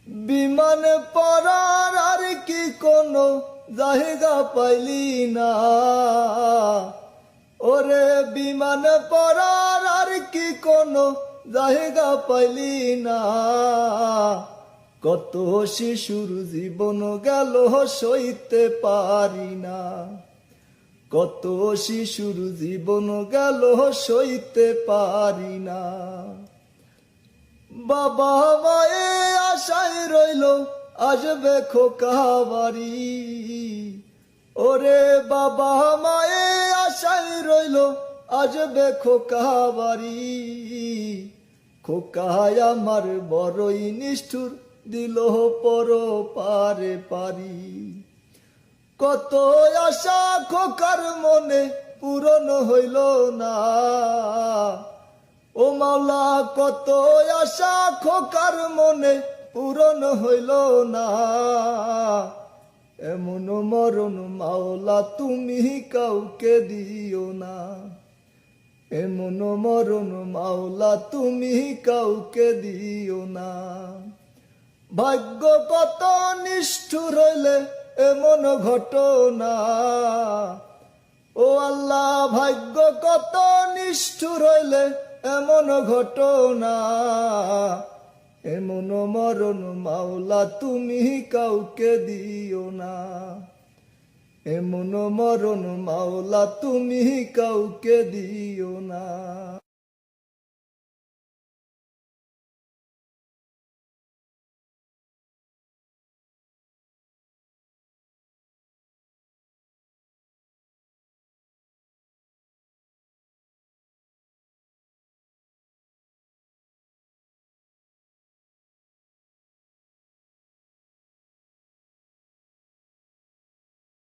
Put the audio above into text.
বিমানে পড়ার আর কি কোনো জায়গা পাইলি না, ওরে বিমানে পড়ার আর কি কোনো জায়গা পাইলি না। কত শিশুর জীবন গেল সইতে পারি না, কত শিশুর জীবন গেল সইতে পারি না। বাবা মায়ে আশায় রইল আসবে খোকা বাড়ি, ওরে বাবা মায়ে আশায় রইল আসবে খোকা বাড়ি। খোকায় আমার বড়ই নিষ্ঠুর দিল পর পারে পারি। কত আশা খোকার মনে পূরণ হইল না, ও মাওলা কত আশা খোকার মনে পূরণ হইল না। এমন মরণ মাওলা তুমি কাউকে দিও না, এমন মরণ মাওলা তুমি কাউকে দিও না। ভাগ্য কত নিষ্ঠুর হইলে এমন ঘটনা, ও আল্লাহ ভাগ্য কত নিষ্ঠুর হইলে এমন ঘটনা। এমন মরণ মাওলা তুমি কাউকে দিও না, এমন মরণ মাওলা তুমি কাউকে দিও না।